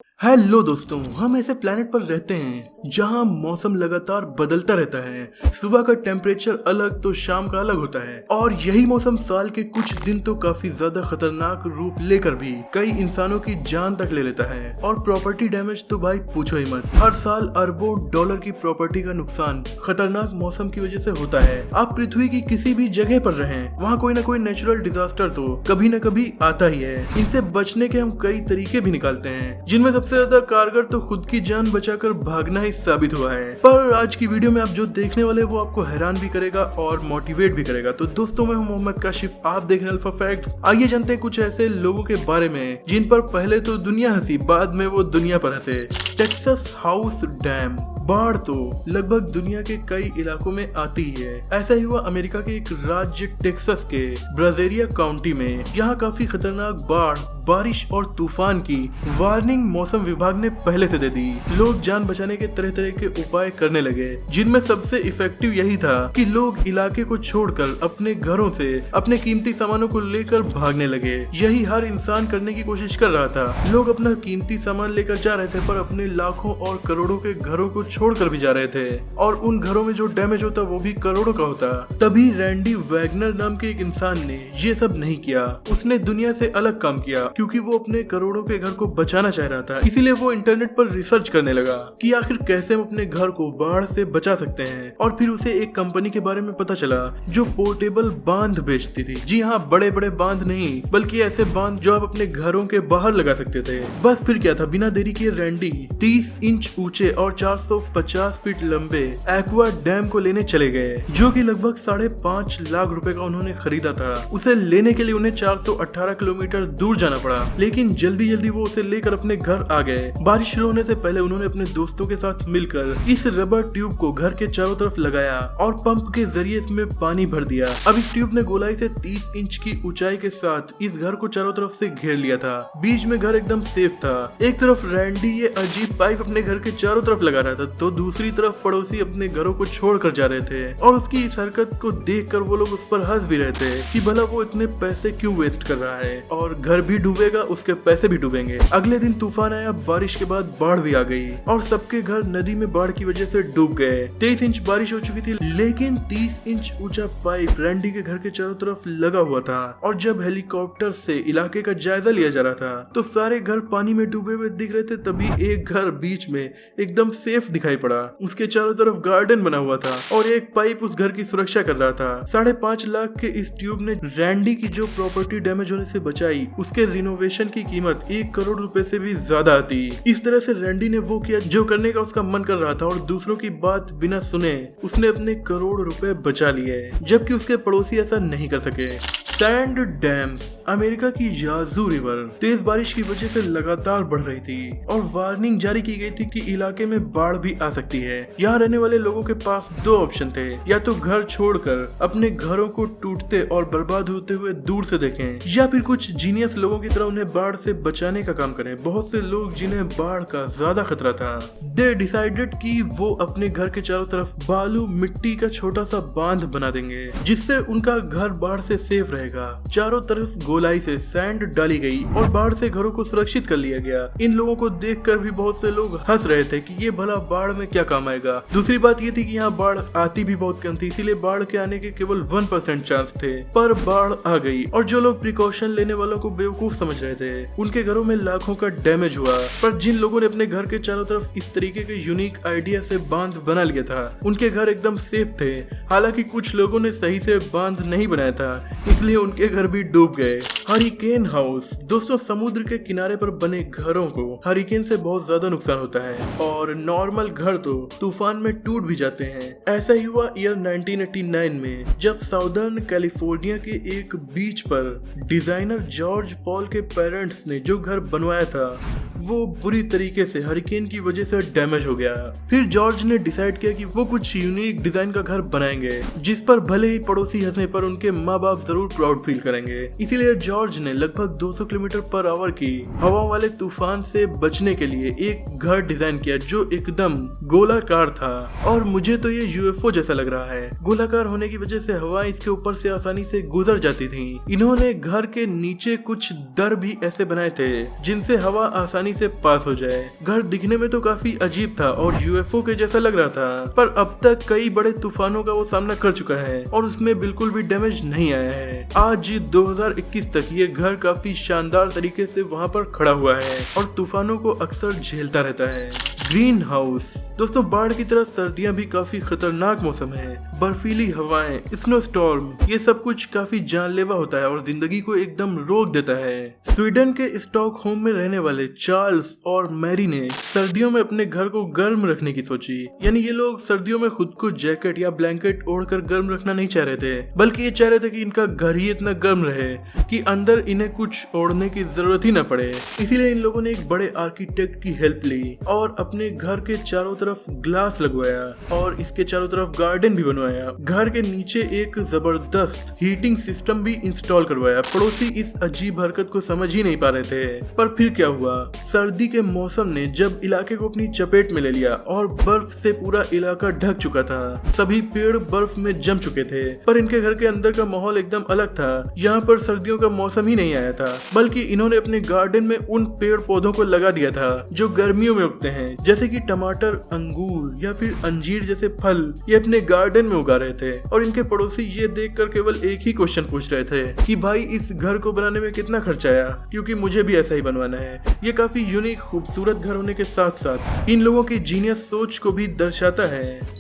Hello दोस्तों, हम ऐसे प्लेनेट पर रहते हैं जहां मौसम लगातार बदलता रहता है। सुबह का टेम्परेचर अलग तो शाम का अलग होता है और यही मौसम साल के कुछ दिन तो काफी ज्यादा खतरनाक रूप लेकर भी कई इंसानों की जान तक ले लेता है। और प्रॉपर्टी डैमेज तो भाई पूछो ही मत। हर साल अरबों डॉलर की प्रॉपर्टी का नुकसान खतरनाक मौसम की वजह से होता है। आप पृथ्वी की किसी भी जगह पर रहें, वहाँ कोई ना कोई नेचुरल डिजास्टर तो कभी न कभी आता ही है। इनसे बचने के हम कई तरीके भी निकालते हैं, जिनमें सबसे ज्यादा कारगर तो खुद की जान बचाकर भागना ही साबित हुआ है। पर आज की वीडियो में आप जो देखने वाले वो आपको हैरान भी करेगा और मोटिवेट भी करेगा। तो दोस्तों, मैं हूं मोहम्मद काशिफ, आप देख रहे हैं अल्फा फैक्ट्स। आइए जानते हैं कुछ ऐसे लोगों के बारे में जिन पर पहले तो दुनिया हंसी, बाद में वो दुनिया पर हंसे। Texas house dam. बाढ़ तो लगभग दुनिया के कई इलाकों में आती ही है। ऐसा ही हुआ अमेरिका के एक राज्य टेक्सास के ब्राजेरिया काउंटी में। यहाँ काफी खतरनाक बाढ़, बारिश और तूफान की वार्निंग मौसम विभाग ने पहले से दे दी। लोग जान बचाने के तरह तरह के उपाय करने लगे, जिनमें सबसे इफेक्टिव यही था कि लोग इलाके को छोड़कर अपने घरों से अपने कीमती सामानों को लेकर भागने लगे। यही हर इंसान करने की कोशिश कर रहा था। लोग अपना कीमती सामान लेकर जा रहे थे, पर अपने लाखों और करोड़ों के घरों को छोड़कर भी जा रहे थे। और उन घरों में जो डैमेज होता वो भी करोड़ों का होता। तभी रैंडी वैगनर नाम के एक इंसान ने ये सब नहीं किया। उसने दुनिया से अलग काम किया, क्योंकि वो अपने करोड़ों के घर को बचाना चाह रहा था। इसीलिए वो इंटरनेट पर रिसर्च करने लगा कि आखिर कैसे हम अपने घर को बाढ़ से बचा सकते हैं। और फिर उसे एक कंपनी के बारे में पता चला जो पोर्टेबल बांध बेचती थी। जी हाँ, बड़े बड़े बांध नहीं, बल्कि ऐसे बांध जो आप अपने घरों के बाहर लगा सकते थे। बस फिर क्या था, बिना देरी किए रैंडी 30 इंच ऊंचे और 450 फीट लंबे एक्वा डैम को लेने चले गए, जो कि लगभग 5.5 लाख रुपए का उन्होंने खरीदा था। उसे लेने के लिए उन्हें 418 किलोमीटर दूर जाना पड़ा, लेकिन जल्दी जल्दी वो उसे लेकर अपने घर आ गए। बारिश शुरू होने से पहले उन्होंने अपने दोस्तों के साथ मिलकर इस रबर ट्यूब को घर के चारों तरफ लगाया और पंप के जरिए इसमें पानी भर दिया। अब इस ट्यूब ने गोलाई से 30 इंच की ऊंचाई के साथ इस घर को चारों तरफ से घेर लिया था। बीच में घर एकदम सेफ था। एक तरफ रैंडी ये अजीब पाइप अपने घर के चारों तरफ लगा रहा था, तो दूसरी तरफ पड़ोसी अपने घरों को छोड़कर जा रहे थे। और उसकी इस हरकत को देखकर वो लोग उस पर हंस भी रहे थे कि भला वो इतने पैसे क्यों वेस्ट कर रहा है, और घर भी डूबेगा, उसके पैसे भी डूबेंगे। अगले दिन तूफान आया, बारिश के बाद बाढ़ भी आ गई और सबके घर नदी में बाढ़ की वजह से डूब गए। 23 इंच बारिश हो चुकी थी, लेकिन 30 इंच ऊंचा पाइप रैंडी के घर के चारों तरफ लगा हुआ था। और जब हेलीकॉप्टर से इलाके का जायजा लिया जा रहा था, तो सारे घर पानी में डूबे हुए दिख रहे थे। तभी एक घर बीच में एकदम सेफ दिखाई पड़ा। उसके चारों तरफ गार्डन बना हुआ था और एक पाइप उस घर की सुरक्षा कर रहा था। 5.5 लाख के इस ट्यूब ने रैंडी की जो प्रॉपर्टी डैमेज होने से बचाई, उसके रिनोवेशन की कीमत 1 करोड़ रुपए से भी ज्यादा आती। इस तरह से रैंडी ने वो किया जो करने का उसका मन कर रहा था, और दूसरों की बात बिना सुने उसने अपने करोड़ रुपए बचा लिए, जबकि उसके पड़ोसी ऐसा नहीं कर सके। Sand dams. अमेरिका की याजू रिवर तेज बारिश की वजह से लगातार बढ़ रही थी और वार्निंग जारी की गई थी कि इलाके में बाढ़ भी आ सकती है। यहाँ रहने वाले लोगों के पास 2 ऑप्शन थे, या तो घर छोड़कर अपने घरों को टूटते और बर्बाद होते हुए दूर से देखें, या फिर कुछ जीनियस लोगों की तरह उन्हें बाढ़ से बचाने का काम करें। बहुत से लोग जिन्हें बाढ़ का ज्यादा खतरा था, दे डिसाइडेड कि वो अपने घर के चारों तरफ बालू मिट्टी का छोटा सा बांध बना देंगे, जिससे उनका घर बाढ़ से सेफ रहेगा। चारों तरफ गोलाई से सैंड डाली गई और बाढ़ से घरों को सुरक्षित कर लिया गया। इन लोगों को देखकर भी बहुत से लोग हंस रहे थे कि ये भला बाढ़ में क्या काम आएगा। दूसरी बात ये थी कि यहाँ बाढ़ आती भी बहुत कम थी, इसीलिए बाढ़ के आने के केवल 1% चांस थे। पर बाढ़ आ गई और जो लोग प्रिकॉशन लेने वालों को बेवकूफ समझ रहे थे, उनके घरों में लाखों का डैमेज हुआ। पर जिन लोगों ने अपने घर के चारों तरफ इस तरीके के यूनिक आइडिया से बांध बना लिया था, उनके घर एकदम सेफ थे। हालांकि कुछ लोगों ने सही से बांध नहीं बनाया था, इसलिए उनके घर भी डूब गए। Hurricane house. दोस्तों, समुद्र के किनारे पर बने घरों को हरिकेन से बहुत ज्यादा नुकसान होता है और नॉर्मल घर तो तूफान में टूट भी जाते हैं। ऐसा ही हुआ ईयर 1989 में, जब साउदर्न कैलिफोर्निया के एक बीच पर डिजाइनर जॉर्ज पॉल के पेरेंट्स ने जो घर बनवाया था, वो बुरी तरीके से हरिकेन की वजह से डैमेज हो गया। फिर जॉर्ज ने डिसाइड किया कि वो कुछ यूनिक डिजाइन का घर बनाएंगे, जिस पर भले ही पड़ोसी हंसने पर उनके माँ बाप जरूर प्राउड फील करेंगे। इसीलिए जॉर्ज ने लगभग 200 किलोमीटर पर आवर की हवा वाले तूफान से बचने के लिए एक घर डिजाइन किया जो एकदम गोलाकार था। और मुझे तो ये यूएफओ जैसा लग रहा है। गोलाकार होने की वजह से हवा इसके ऊपर से आसानी से गुजर जाती थी। इन्होंने घर के नीचे कुछ दर भी ऐसे बनाए थे जिनसे हवा आसानी से पास हो जाए। घर दिखने में तो काफी अजीब था और यूएफओ के जैसा लग रहा था, पर अब तक कई बड़े तूफानों का वो सामना कर चुका है और उसमें बिल्कुल भी डैमेज नहीं आया है। आज 2021 तक ये घर काफी शानदार तरीके से वहाँ पर खड़ा हुआ है और तूफानों को अक्सर झेलता रहता है। ग्रीन हाउस दोस्तों, बाढ़ की तरह सर्दियां भी काफी खतरनाक मौसम है। बर्फीली हवाएं, स्नो स्टॉर्म, ये सब कुछ काफी जानलेवा होता है और जिंदगी को एकदम रोक देता है। स्वीडन के स्टॉकहोम में रहने वाले चार्ल्स और मैरी ने सर्दियों में अपने घर को गर्म रखने की सोची। यानी ये लोग सर्दियों में खुद को जैकेट या ब्लैंकेट ओढ़कर गर्म रखना नहीं चाह रहे थे, बल्कि ये चाह रहे थे कि इनका घर ही इतना गर्म रहे कि अंदर इन्हें कुछ ओढ़ने की जरूरत ही न पड़े। इसीलिए इन लोगों ने एक बड़े आर्किटेक्ट की हेल्प ली और अपने घर के चारों तरफ ग्लास लगवाया और इसके चारों तरफ गार्डन भी बनवाया। घर के नीचे एक जबरदस्त हीटिंग सिस्टम भी इंस्टॉल करवाया। पड़ोसी इस अजीब हरकत को समझ ही नहीं पा रहे थे, पर फिर क्या हुआ, सर्दी के मौसम ने जब इलाके को अपनी चपेट में ले लिया और बर्फ से पूरा इलाका ढक चुका था। सभी पेड़ बर्फ में जम चुके थे, पर इनके घर के अंदर का माहौल एकदम अलग था। यहाँ पर सर्दियों का मौसम ही नहीं आया था, बल्कि इन्होंने अपने गार्डन में उन पेड़ पौधों को लगा दिया था जो गर्मियों में उगते हैं, जैसे कि टमाटर, अंगूर या फिर अंजीर जैसे फल ये अपने गार्डन में उगा रहे थे। और इनके पड़ोसी ये देखकर केवल एक ही क्वेश्चन पूछ रहे थे कि भाई इस घर को बनाने में कितना खर्चा आया, क्योंकि मुझे भी ऐसा ही बनवाना है। ये काफी यूनिक खूबसूरत घर होने के साथ साथ इन लोगों की जीनियस सोच को भी दर्शाता है।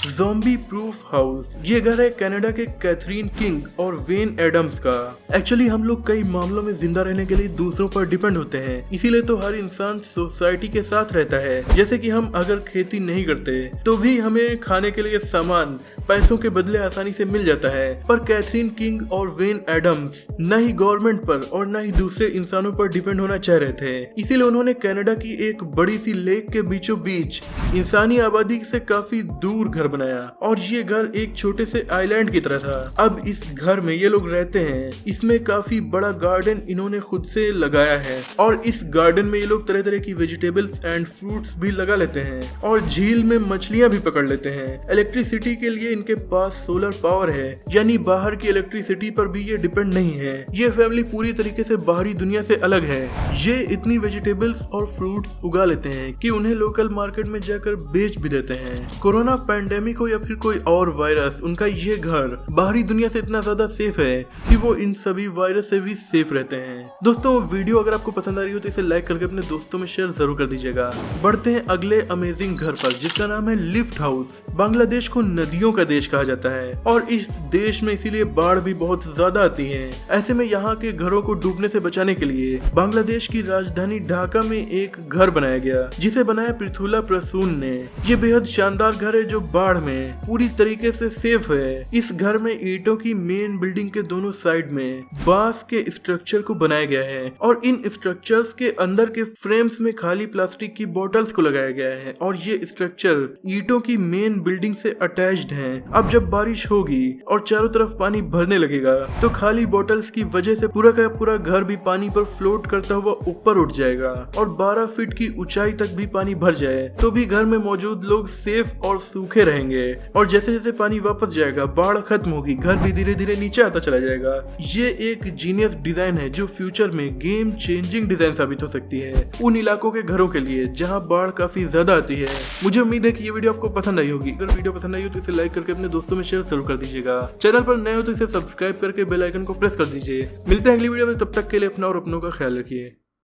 ज़ॉम्बी प्रूफ हाउस, ये घर है कनाडा के कैथरीन किंग और वेन एडम्स का। एक्चुअली हम लोग कई मामलों में जिंदा रहने के लिए दूसरों पर डिपेंड होते हैं, इसीलिए तो हर इंसान सोसाइटी के साथ रहता है। जैसे कि हम अगर खेती नहीं करते तो भी हमें खाने के लिए सामान पैसों के बदले आसानी से मिल जाता है। पर कैथरीन किंग और वेन एडम्स न ही गवर्नमेंट पर और न ही दूसरे इंसानों पर डिपेंड होना चाह रहे थे, इसीलिए उन्होंने कनाडा की एक बड़ी सी लेक के बीचों बीच इंसानी आबादी से काफी दूर घर बनाया और ये घर एक छोटे से आइलैंड की तरह था। अब इस घर में ये लोग रहते हैं। इसमें काफी बड़ा गार्डन इन्होंने खुद से लगाया है और इस गार्डन में ये लोग तरह तरह की वेजिटेबल्स एंड फ्रूट्स भी लगा लेते हैं और झील में मछलियां भी पकड़ लेते हैं। इलेक्ट्रिसिटी के लिए इनके पास सोलर पावर है, यानी बाहर की इलेक्ट्रिसिटी पर भी ये डिपेंड नहीं है। ये फैमिली पूरी तरीके से बाहरी दुनिया से अलग है। ये इतनी वेजिटेबल्स और फ्रूट्स उगा लेते हैं कि उन्हें लोकल मार्केट में जाकर बेच भी देते हैं। कोरोना पैंडेमिक हो या फिर कोई और वायरस, उनका ये घर बाहरी दुनिया से इतना ज्यादा सेफ है कि वो इन सभी वायरस से भी सेफ रहते हैं। दोस्तों, वीडियो अगर आपको पसंद आ रही हो तो इसे लाइक करके अपने दोस्तों में शेयर जरूर कर दीजिएगा। बढ़ते हैं अगले अमेजिंग घर पर, जिसका नाम है लिफ्ट हाउस। बांग्लादेश को नदियों का देश कहा जाता है और इस देश में इसीलिए बाढ़ भी बहुत ज्यादा आती है। ऐसे में यहाँ के घरों को डूबने से बचाने के लिए बांग्लादेश की राजधानी ढाका में एक घर बनाया गया, जिसे बनाया पृथुला प्रसून ने। ये बेहद शानदार घर है जो बाढ़ में पूरी तरीके से सेफ है। इस घर में ईंटों की मेन बिल्डिंग के दोनों साइड में बांस के स्ट्रक्चर को बनाया गया है और इन स्ट्रक्चर्स के अंदर के फ्रेम्स में खाली प्लास्टिक की बोतल्स को लगाया गया है और ये स्ट्रक्चर ईंटों की मेन बिल्डिंग से अटैच्ड हैं। अब जब बारिश होगी और चारों तरफ पानी भरने लगेगा तो खाली बोतल्स की वजह से पूरा का पूरा घर भी पानी पर फ्लोट करता हुआ ऊपर उठ जाएगा और 12 फीट की ऊंचाई तक भी पानी भर जाए तो भी घर में मौजूद लोग सेफ और सूखे रहेंगे। और जैसे जैसे पानी वापस जाएगा, बाढ़ खत्म होगी, घर भी धीरे धीरे नीचे आता चला जाएगा। ये एक जीनियस डिजाइन है जो फ्यूचर में गेम चेंजिंग डिजाइन साबित हो सकती है उन इलाकों के घरों के लिए जहाँ बाढ़ काफी ज्यादा आती है। मुझे उम्मीद है कि ये वीडियो आपको पसंद आई होगी। अगर वीडियो पसंद आई हो तो इसे लाइक करके अपने दोस्तों में शेयर जरूर कर दीजिएगा। चैनल पर नए हो तो इसे सब्सक्राइब करके बेल आइकन को प्रेस कर दीजिए। मिलते हैं अगली वीडियो में, तब तक के लिए अपना और अपनों का ख्याल रखिए।